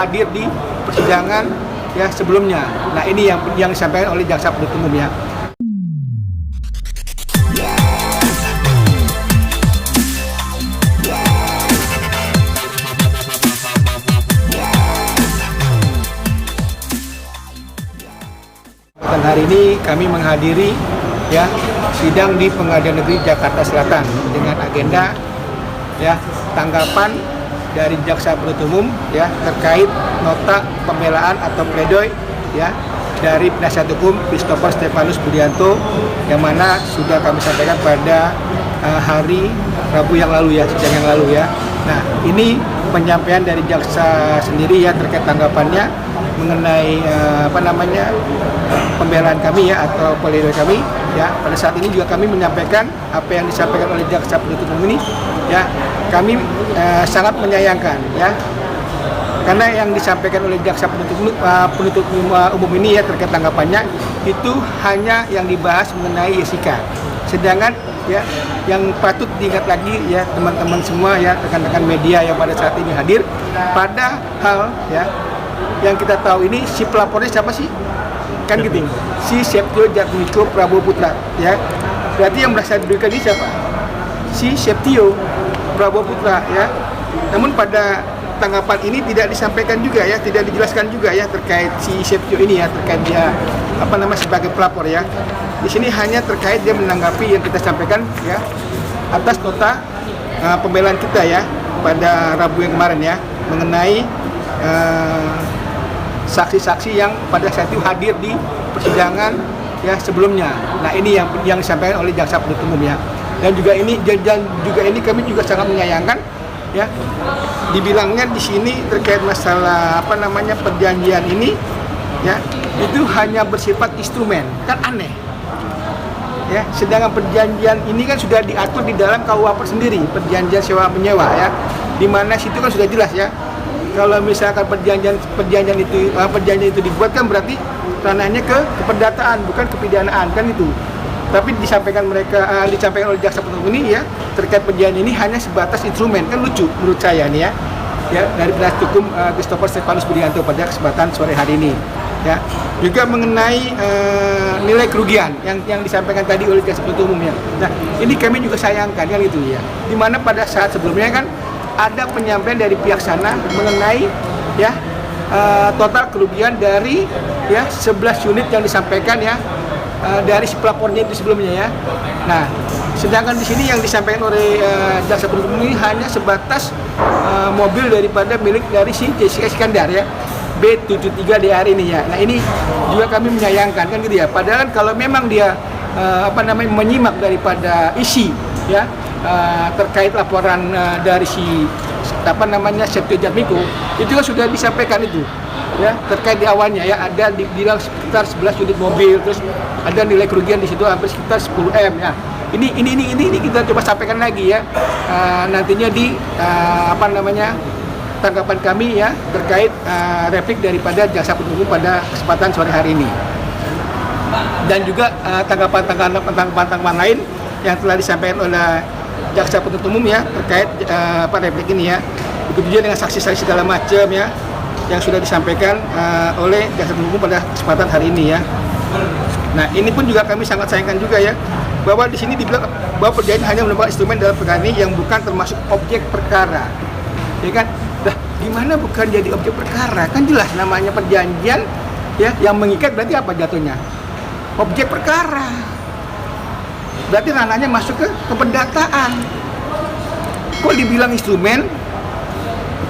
hadir di persidangan ya sebelumnya. Nah, ini yang disampaikan oleh jaksa penuntut umum ya. Hari ini kami menghadiri ya sidang di Pengadilan Negeri Jakarta Selatan dengan agenda ya tanggapan dari jaksa penuntut umum ya terkait nota pembelaan atau pledoi ya dari penasihat hukum Christopher Stefanus Budianto yang mana sudah kami sampaikan pada hari Rabu yang lalu ya, sidang yang lalu ya. Nah, ini penyampaian dari jaksa sendiri ya terkait tanggapannya mengenai pembelaan kami ya atau pledoi kami ya. Pada saat ini juga kami menyampaikan apa yang disampaikan oleh jaksa penuntut umum ini ya. Kami sangat menyayangkan ya karena yang disampaikan oleh jaksa penuntut umum ini ya terkait tanggapannya itu hanya yang dibahas mengenai Jessica. Sedangkan ya yang patut diingat lagi ya teman-teman semua ya rekan-rekan media yang pada saat ini hadir, padahal ya yang kita tahu ini si pelapornya siapa sih? Kan gitu, si Septio Jatmiko Prabowo Putra ya. Berarti yang merasa diberikan ini siapa? Si Septio Prabowo Putra ya. Namun pada tanggapan ini tidak disampaikan juga ya, tidak dijelaskan juga ya terkait si Septio ini ya, terkait dia sebagai pelapor ya. Di sini hanya terkait dia menanggapi yang kita sampaikan ya atas nota pembelaan kita ya pada Rabu yang kemarin ya mengenai saksi-saksi yang pada saat itu hadir di persidangan ya sebelumnya. Nah, ini yang disampaikan oleh jaksa penuntut umum ya. Dan juga ini kami juga sangat menyayangkan ya. Dibilangnya di sini terkait masalah perjanjian ini ya itu hanya bersifat instrumen. Kan aneh. Ya, sedangkan perjanjian ini kan sudah diatur di dalam KUHP sendiri, perjanjian sewa menyewa ya. Di mana situ kan sudah jelas ya. Kalau misalkan perjanjian itu dibuat kan berarti ranahnya ke keperdataan bukan kepidanaan kan itu. Tapi disampaikan oleh jaksa penuntut ini ya terkait perjanjian ini hanya sebatas instrumen, kan lucu menurut saya nih ya dari penasihat hukum Christopher Stefanus Budianto pada kesempatan sore hari ini ya. Juga mengenai nilai kerugian yang disampaikan tadi oleh jaksa penuntut umum ya. Nah, ini kami juga sayangkan kan itu ya. Di mana pada saat sebelumnya kan ada penyampaian dari pihak sana mengenai ya total kerugian dari ya 11 unit yang disampaikan ya dari si pelapornya itu sebelumnya ya. Nah, sedangkan di sini yang disampaikan oleh jaksa penuntut umum ini hanya sebatas mobil daripada milik dari si Jessica Iskandar ya B73DR ini ya. Nah, ini juga kami menyayangkan kan gitu ya. Padahal kalau memang dia menyimak daripada isi ya terkait laporan dari si Septio Jatmiko itu kan sudah disampaikan itu ya terkait di awalnya ya ada dibilang sekitar 11 unit mobil, terus ada nilai kerugian di situ hampir sekitar 10 M ya. Ini kita coba sampaikan lagi ya nantinya di tanggapan kami ya terkait replik daripada jaksa penuntut umum pada kesempatan sore hari ini. Dan juga tanggapan lain yang telah disampaikan oleh jaksa penuntut umum ya terkait replik ini ya. Begitu juga dengan saksi-saksi segala macam ya yang sudah disampaikan oleh jaksa penuntut umum pada kesempatan hari ini ya. Nah, ini pun juga kami sangat sayangkan juga ya bahwa di sini dibilang bahwa perjanjian hanya merupakan instrumen dalam perkara ini yang bukan termasuk objek perkara. Ya kan? Nah, gimana bukan jadi objek perkara? Kan jelas namanya perjanjian ya yang mengikat berarti apa jatuhnya? Objek perkara. Berarti ranahnya masuk ke keperdataan. Kok dibilang instrumen?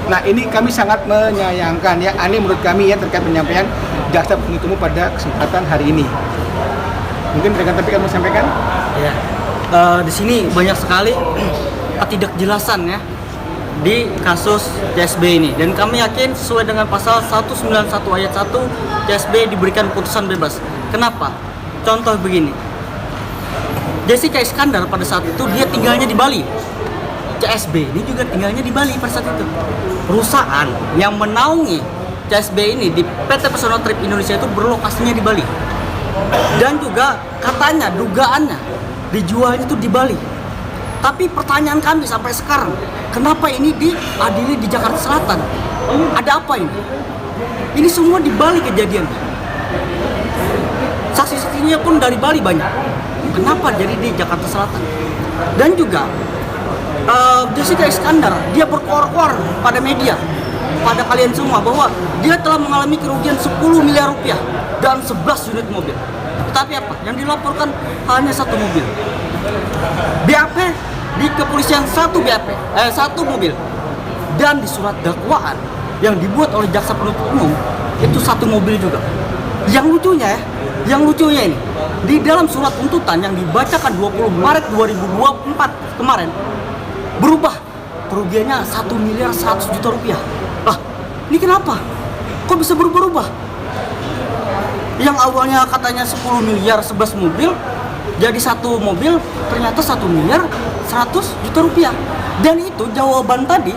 Nah, ini kami sangat menyayangkan ya, aneh menurut kami ya terkait penyampaian jaksa penuntut umum pada kesempatan hari ini. Mungkin rekan tapi kamu sampaikan? Ya, di sini banyak sekali ketidakjelasan ya di kasus CSB ini, dan kami yakin sesuai dengan pasal 191 ayat 1 CSB diberikan putusan bebas. Kenapa? Contoh begini, Jessica Iskandar pada saat itu dia tinggalnya di Bali. CSB ini juga tinggalnya di Bali pada saat itu. Perusahaan yang menaungi CSB ini di PT Pesona Trip Indonesia itu berlokasinya di Bali. Dan juga katanya, dugaannya dijualnya itu di Bali. Tapi pertanyaan kami sampai sekarang, kenapa ini diadili di Jakarta Selatan? Ada apa ini? Ini semua di Bali kejadian. Saksi-saksinya pun dari Bali banyak. Kenapa jadi di Jakarta Selatan? Dan juga Jessica Iskandar, dia berkoar-koar pada media, pada kalian semua, bahwa dia telah mengalami kerugian 10 miliar rupiah dan 11 unit mobil. Tapi apa? Yang dilaporkan hanya satu mobil. BAP di kepolisian satu mobil. Dan di surat dakwaan yang dibuat oleh jaksa penuntut umum itu satu mobil juga. Yang lucunya ini, di dalam surat tuntutan yang dibacakan 20 Maret 2024 kemarin, berubah kerugiannya 1 miliar 100 juta rupiah. Lah, ini kenapa? Kok bisa berubah-ubah? Yang awalnya katanya 10 miliar 11 mobil, jadi satu mobil ternyata 1 miliar 100 juta rupiah. Dan itu jawaban tadi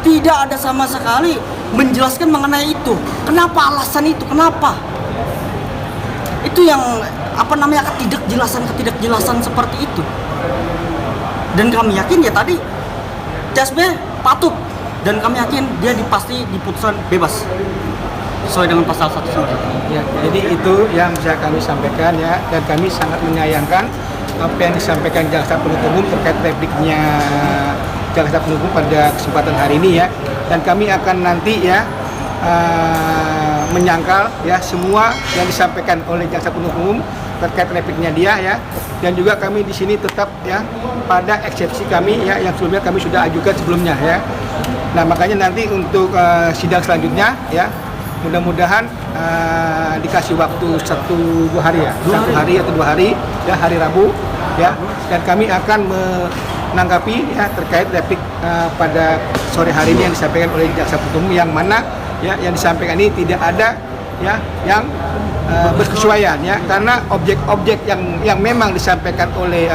tidak ada sama sekali menjelaskan mengenai itu. Kenapa alasan itu? Kenapa? Itu yang ketidakjelasan seperti itu. Dan kami yakin ya tadi CSB patut, dan kami yakin dia pasti diputuskan bebas sesuai dengan pasal 191. Ya, jadi itu yang bisa kami sampaikan ya, dan kami sangat menyayangkan apa yang disampaikan jaksa penuntut umum terkait repliknya jaksa penuntut umum pada kesempatan hari ini ya, dan kami akan nanti ya menyangkal ya semua yang disampaikan oleh jaksa penuntut umum terkait repliknya dia ya, dan juga kami di sini tetap ya pada eksepsi kami ya yang sebelumnya kami sudah ajukan sebelumnya ya. Nah makanya nanti untuk sidang selanjutnya ya mudah-mudahan dikasih waktu 1-2 hari ya, 1 hari atau 2 hari ya, hari Rabu ya, dan kami akan menanggapi ya terkait replik pada sore hari ini yang disampaikan oleh jaksa penuntut umum, yang mana ya yang disampaikan ini tidak ada ya yang berkesesuaian ya, karena objek-objek yang memang disampaikan oleh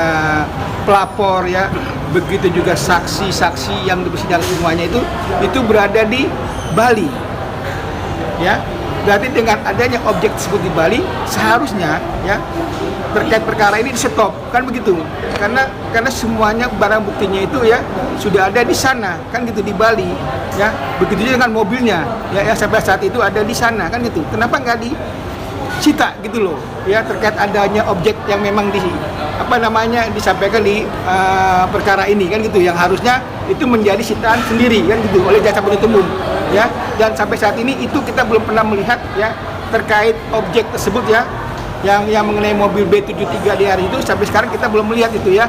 pelapor ya, begitu juga saksi-saksi yang di persidangan semuanya itu berada di Bali ya. Berarti dengan adanya objek tersebut di Bali, seharusnya ya terkait perkara ini di stop, kan begitu, karena semuanya barang buktinya itu ya sudah ada di sana, kan gitu, di Bali ya. Begitu juga dengan mobilnya ya, sampai saat itu ada di sana, kan gitu. Kenapa nggak disita gitu loh ya, terkait adanya objek yang memang disampaikan di perkara ini, kan gitu, yang harusnya itu menjadi sitaan sendiri, kan gitu, oleh jaksa penuntut umum ya. Dan sampai saat ini itu kita belum pernah melihat ya terkait objek tersebut ya, yang mengenai mobil B73 di hari itu, sampai sekarang kita belum melihat itu ya,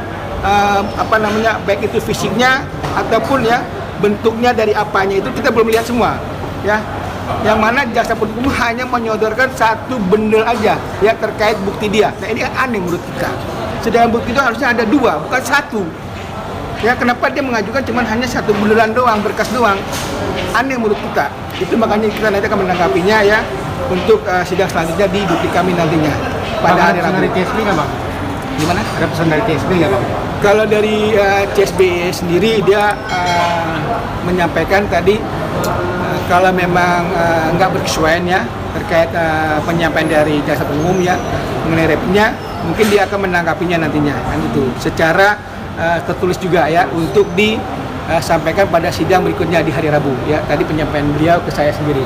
baik itu fisiknya ataupun ya bentuknya dari apanya, itu kita belum lihat semua ya. Yang mana jaksa penuntut umum hanya menyodorkan satu bendel aja ya terkait bukti dia. Nah ini kan aneh menurut kita. Sedangkan bukti itu harusnya ada 2, bukan 1. Ya kenapa dia mengajukan cuma hanya satu bundelan doang, berkas doang? Aneh menurut kita. Itu makanya kita nanti akan menanggapinya ya untuk sidang selanjutnya di duplik kami nantinya pada hari Rabu. Dari TSB nggak bang? Gimana? Ada pesan dari TSB nggak bang? Kalau dari CSB sendiri dia menyampaikan tadi kalau memang nggak berkesesuaian ya terkait penyampaian dari jaksa penuntut umum ya mengenai repliknya, mungkin dia akan menanggapinya nantinya, kan itu secara tertulis juga ya untuk disampaikan pada sidang berikutnya di hari Rabu ya. Tadi penyampaian beliau ke saya sendiri.